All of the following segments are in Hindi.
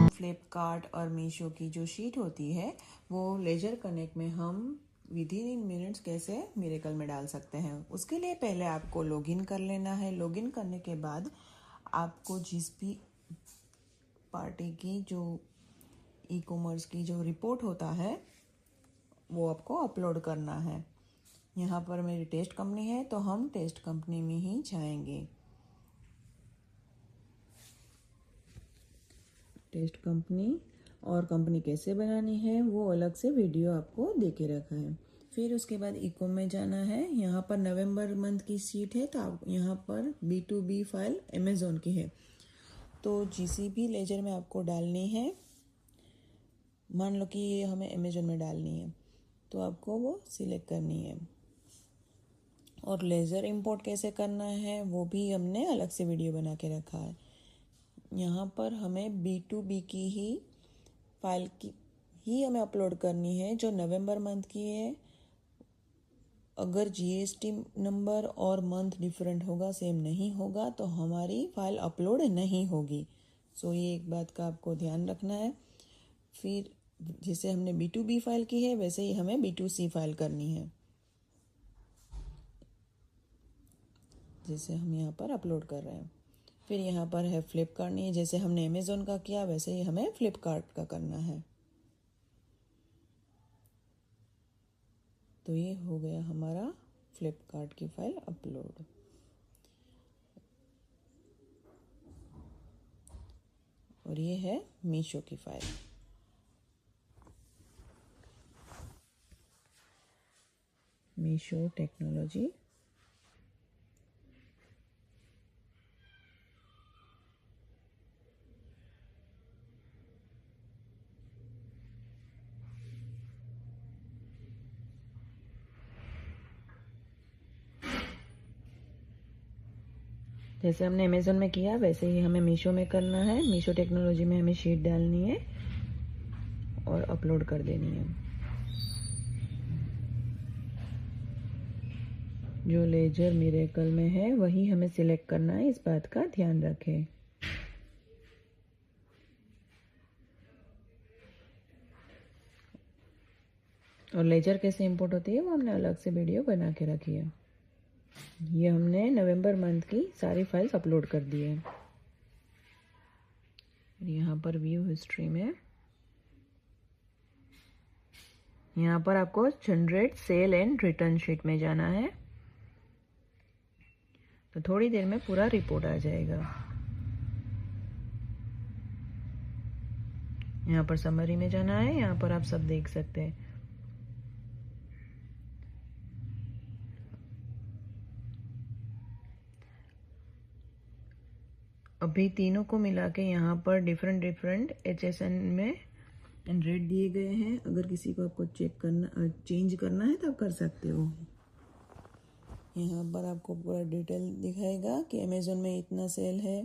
फ्लिपकार्ट और मीशो की जो शीट होती है वो लेजर कनेक्ट में हम विद इन मिनट्स कैसे मिरेकल में डाल सकते हैं। उसके लिए पहले आपको लॉगिन कर लेना है। लॉगिन करने के बाद आपको जिस भी पार्टी की जो ई कॉमर्स की जो रिपोर्ट होता है वो आपको अपलोड करना है। यहाँ पर मेरी टेस्ट कंपनी है तो हम टेस्ट कंपनी में ही जाएंगे। टेस्ट कंपनी और कंपनी कैसे बनानी है वो अलग से वीडियो आपको दे के रखा है। फिर उसके बाद इको में जाना है। यहाँ पर नवंबर मंथ की शीट है तो आप यहाँ पर B2B फाइल अमेज़ोन की है तो GCP लेजर में आपको डालनी है। मान लो कि ये हमें अमेज़ोन में डालनी है तो आपको वो सिलेक्ट करनी है। और लेज़र इंपोर्ट कैसे करना है वो भी हमने अलग से वीडियो बना के रखा है। यहाँ पर हमें B2B की ही फाइल की ही हमें अपलोड करनी है जो नवंबर मंथ की है। अगर GST नंबर और मंथ डिफरेंट होगा, सेम नहीं होगा तो हमारी फाइल अपलोड नहीं होगी। सो ये एक बात का आपको ध्यान रखना है। फिर जैसे हमने B2B फाइल की है वैसे ही हमें B2C फाइल करनी है, जैसे हम यहाँ पर अपलोड कर रहे हैं। फिर यहाँ पर है फ्लिप करनी है, जैसे हमने अमेज़ोन का किया वैसे ही हमें फ्लिपकार्ट का करना है। तो ये हो गया हमारा फ्लिपकार्ट की फाइल अपलोड। और ये है मीशो की फाइल। मीशो टेक्नोलॉजी। जैसे हमने अमेज़ोन में किया वैसे ही हमें मीशो में करना है। मीशो टेक्नोलॉजी में हमें शीट डालनी है और अपलोड कर देनी है। जो लेजर मिरेकल में है वही हमें सिलेक्ट करना है, इस बात का ध्यान रखें। और लेजर कैसे इंपोर्ट होती है वो हमने अलग से वीडियो बना के रखी है। ये हमने नवंबर मंथ की सारी फाइल्स अपलोड कर दी है। यहाँ पर व्यू हिस्ट्री में यहाँ पर आपको generate sale and return sheet में जाना है तो थोड़ी देर में पूरा रिपोर्ट आ जाएगा। यहाँ पर समरी में जाना है, यहाँ पर आप सब देख सकते हैं। अभी तीनों को मिला के यहाँ पर डिफरेंट HSN में रेट दिए गए हैं। अगर किसी को आपको चेंज करना है तो आप कर सकते हो। यहाँ पर आपको पूरा डिटेल दिखाएगा कि अमेज़ोन में इतना सेल है,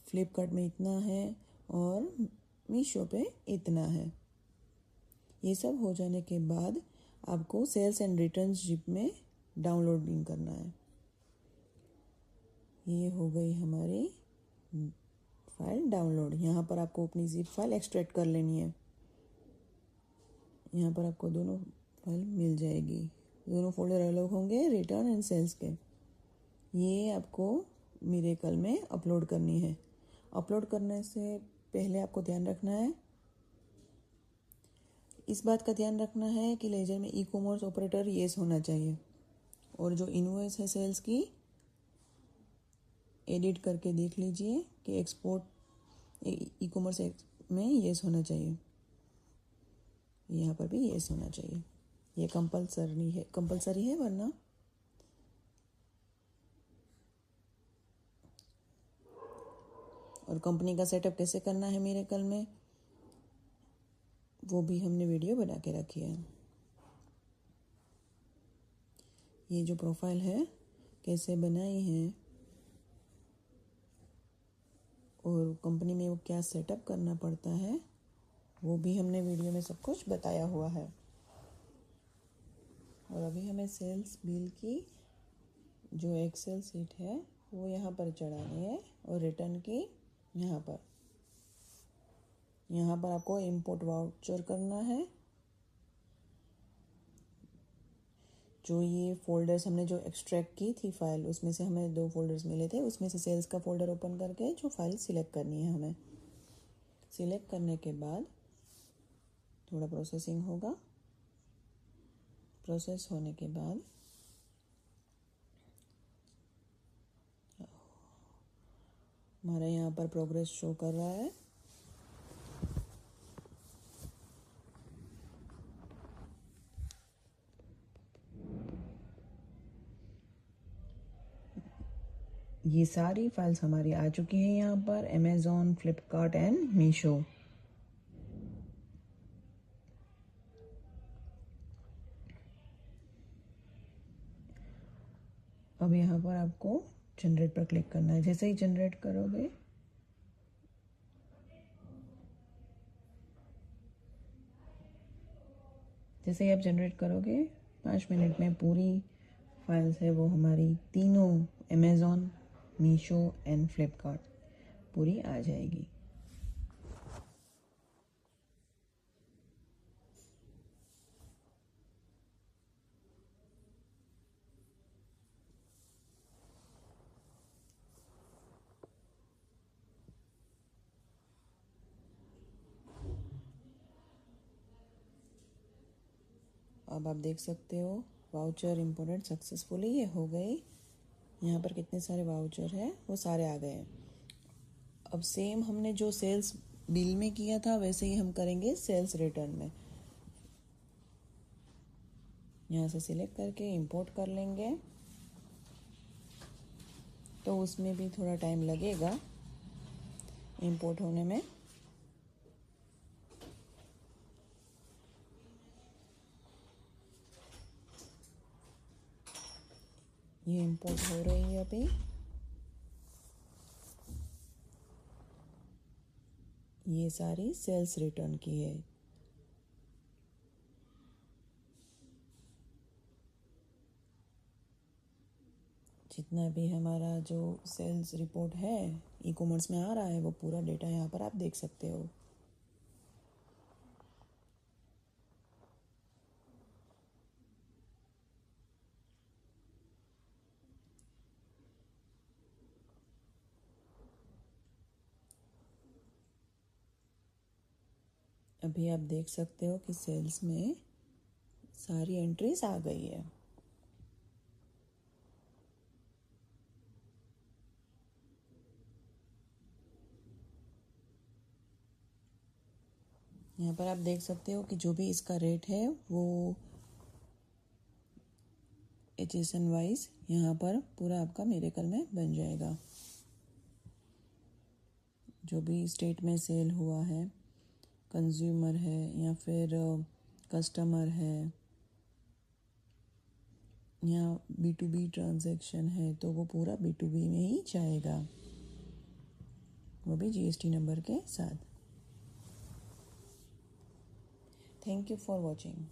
फ्लिपकार्ट में इतना है और मीशो पे इतना है। ये सब हो जाने के बाद आपको सेल्स एंड रिटर्न्स जिप में डाउनलोडिंग करना है। ये हो गई हमारी फाइल डाउनलोड। यहाँ पर आपको अपनी जिप फाइल एक्सट्रैक्ट कर लेनी है। यहाँ पर आपको दोनों फाइल मिल जाएगी, दोनों फोल्डर अलग होंगे, रिटर्न एंड सेल्स के। ये आपको मिरेकल में अपलोड करनी है। अपलोड करने से पहले आपको ध्यान रखना है, इस बात का ध्यान रखना है कि लेजर में ई कॉमर्स ऑपरेटर येस होना चाहिए और जो इनवॉइस है सेल्स की एडिट करके देख लीजिए कि एक्सपोर्ट ई कॉमर्स में येस होना चाहिए। यहाँ पर भी येस होना चाहिए। ये कंपलसरी है वरना और कंपनी का सेटअप कैसे करना है मिरेकल में वो भी हमने वीडियो बना के रखी है। ये जो प्रोफाइल है कैसे बनाई है और कंपनी में वो क्या सेटअप करना पड़ता है वो भी हमने वीडियो में सब कुछ बताया हुआ है। और अभी हमें सेल्स बिल की जो एक्सेल सीट है वो यहाँ पर चढ़ानी है और रिटर्न की यहाँ पर आपको इंपोर्ट वाउचर करना है। जो ये फोल्डर्स हमने जो एक्सट्रैक्ट की थी फाइल, उसमें से हमें 2 फोल्डर्स मिले थे, उसमें से सेल्स का फोल्डर ओपन करके जो फाइल सिलेक्ट करनी है हमें। सिलेक्ट करने के बाद थोड़ा प्रोसेसिंग होगा। प्रोसेस होने के बाद हमारा यहाँ पर प्रोग्रेस शो कर रहा है। ये सारी फाइल्स हमारी आ चुकी हैं यहाँ पर, अमेज़ॉन, फ्लिपकार्ट एंड मीशो। अब यहाँ पर आपको जनरेट पर क्लिक करना है। जैसे ही जनरेट करोगे आप जनरेट करोगे 5 मिनट में पूरी फाइल्स है वो हमारी तीनों अमेज़ॉन, मीशो एंड फ्लिपकार्ट पूरी आ जाएगी। अब आप देख सकते हो वाउचर इंपोर्टेड सक्सेसफुली, ये हो गई। यहाँ पर कितने सारे वाउचर हैं वो सारे आ गए। अब सेम हमने जो सेल्स बिल में किया था वैसे ही हम करेंगे सेल्स रिटर्न में। यहाँ से सिलेक्ट करके इंपोर्ट कर लेंगे, तो उसमें भी थोड़ा टाइम लगेगा इंपोर्ट होने में। ये इंपोर्ट हो रही है अभी। ये सारी सेल्स रिटर्न की है। जितना भी हमारा जो सेल्स रिपोर्ट है ई कॉमर्स में आ रहा है वो पूरा डेटा यहाँ पर आप देख सकते हो। अभी आप देख सकते हो कि सेल्स में सारी एंट्रीज आ गई है। यहाँ पर आप देख सकते हो कि जो भी इसका रेट है वो HSN वाइज यहाँ पर पूरा आपका मिरेकल में बन जाएगा। जो भी स्टेट में सेल हुआ है, कंज्यूमर है या फिर कस्टमर है या B2B ट्रांजैक्शन है, तो वो पूरा B2B में ही जाएगा, वो भी GST नंबर के साथ। Thank you for watching.